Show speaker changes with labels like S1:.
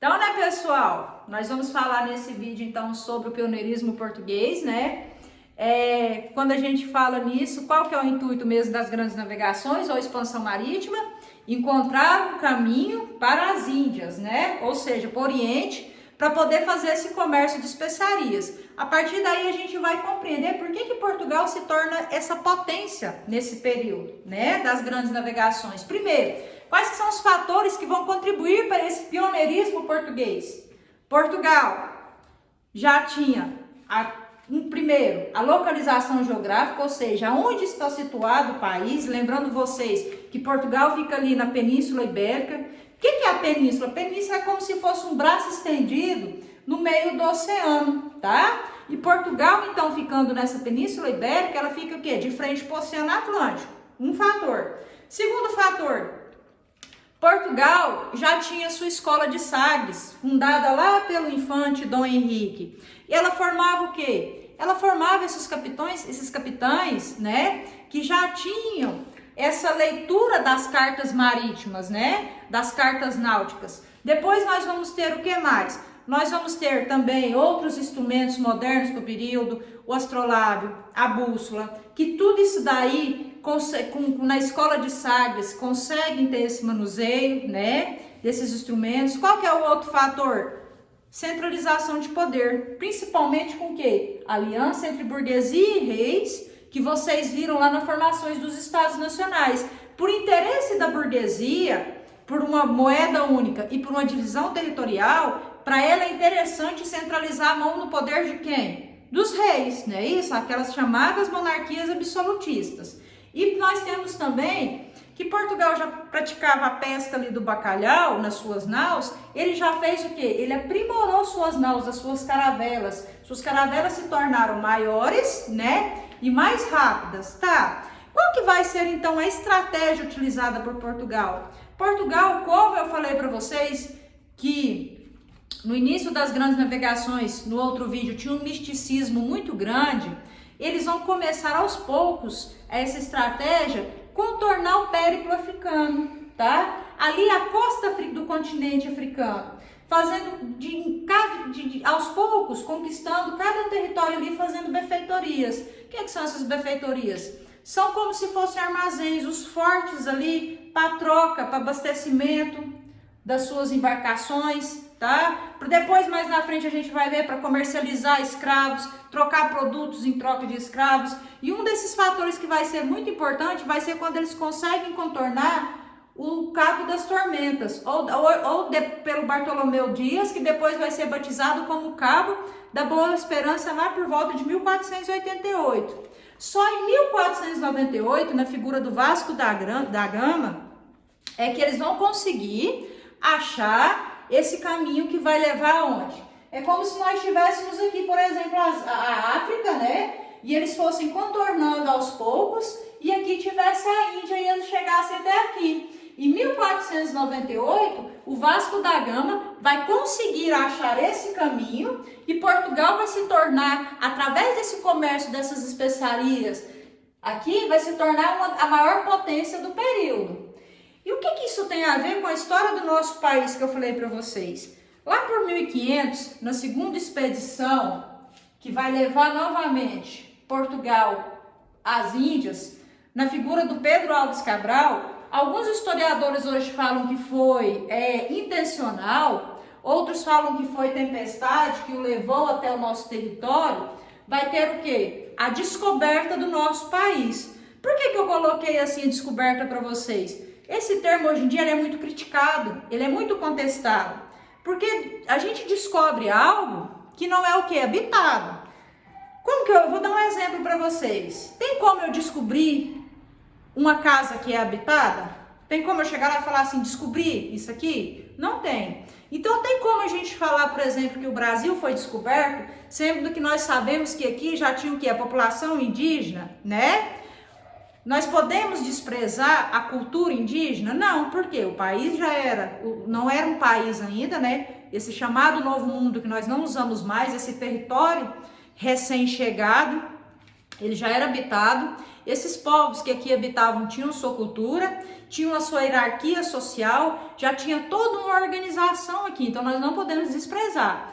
S1: Então, né, pessoal, nós vamos falar nesse vídeo, então, sobre o pioneirismo português, né? Quando a gente fala nisso, qual que é o intuito mesmo das grandes navegações ou expansão marítima? Encontrar um caminho para as Índias, né? Ou seja, para o Oriente, para poder fazer esse comércio de especiarias. A partir daí a gente vai compreender por que Portugal se torna essa potência nesse período, né, das grandes navegações. Primeiro, quais são os fatores que vão contribuir para esse pioneirismo português? Portugal já tinha, primeiro, a localização geográfica, ou seja, onde está situado o país. Lembrando vocês que Portugal fica ali na Península Ibérica. O que é a península? A península é como se fosse um braço estendido no meio do oceano, tá? E Portugal, então, ficando nessa Península Ibérica, ela fica o quê? De frente para o Oceano Atlântico. Um fator. Segundo fator, Portugal já tinha sua escola de Sagres, fundada lá pelo infante Dom Henrique. E ela formava o quê? Ela formava esses capitães, né, que já tinham essa leitura das cartas marítimas, né, das cartas náuticas. Depois nós vamos ter o que mais? Nós vamos ter também outros instrumentos modernos do período, o astrolábio, a bússola, que tudo isso daí, na escola de Sagres, conseguem ter esse manuseio, né, desses instrumentos. Qual que é o outro fator? Centralização de poder, principalmente com o quê? Aliança entre burguesia e reis, que vocês viram lá nas formações dos Estados Nacionais. Por interesse da burguesia, por uma moeda única e por uma divisão territorial, para ela é interessante centralizar a mão no poder de quem? Dos reis, né? Isso, aquelas chamadas monarquias absolutistas. E nós temos também que Portugal já praticava a pesca ali do bacalhau nas suas naus. Ele já fez o quê? Ele aprimorou suas naus, as suas caravelas. Suas caravelas se tornaram maiores, né? E mais rápidas, tá? Qual que vai ser então a estratégia utilizada por Portugal? Portugal, como eu falei para vocês, que no início das grandes navegações, no outro vídeo, tinha um misticismo muito grande. Eles vão começar aos poucos essa estratégia, contornar o périplo africano, tá? Ali a costa do continente africano, fazendo aos poucos, conquistando cada território ali, fazendo benfeitorias. O que são essas benfeitorias? São como se fossem armazéns, os fortes ali para troca, para abastecimento das suas embarcações, tá? Depois, mais na frente, a gente vai ver para comercializar escravos, trocar produtos em troca de escravos. E um desses fatores que vai ser muito importante vai ser quando eles conseguem contornar o Cabo das Tormentas, pelo Bartolomeu Dias, que depois vai ser batizado como Cabo da Boa Esperança lá por volta de 1488. Só em 1498, na figura do Vasco da Gama, é que eles vão conseguir achar esse caminho que vai levar aonde? É como se nós tivéssemos aqui, por exemplo, a África, né? E eles fossem contornando aos poucos, e aqui tivesse a Índia e eles chegassem até aqui. Em 1498, o Vasco da Gama vai conseguir achar esse caminho e Portugal vai se tornar, através desse comércio, dessas especiarias, aqui vai se tornar a maior potência do período. E o que isso tem a ver com a história do nosso país que eu falei para vocês? Lá por 1500, na segunda expedição, que vai levar novamente Portugal às Índias, na figura do Pedro Álvares Cabral, alguns historiadores hoje falam que foi intencional, outros falam que foi tempestade, que o levou até o nosso território. Vai ter o quê? A descoberta do nosso país. Por que eu coloquei assim a descoberta para vocês? Esse termo hoje em dia ele é muito criticado, ele é muito contestado, porque a gente descobre algo que não é o que? Habitado. Como que eu vou dar um exemplo para vocês? Tem como eu descobrir uma casa que é habitada? Tem como eu chegar lá e falar assim, descobrir isso aqui? Não tem. Então tem como a gente falar, por exemplo, que o Brasil foi descoberto, sendo que nós sabemos que aqui já tinha o que? A população indígena, né? Nós podemos desprezar a cultura indígena? Não, porque o país não era um país ainda, né? Esse chamado Novo Mundo que nós não usamos mais, esse território recém-chegado, ele já era habitado Esses povos que aqui habitavam tinham sua cultura, tinham a sua hierarquia social, já tinha toda uma organização aqui, então nós não podemos desprezar.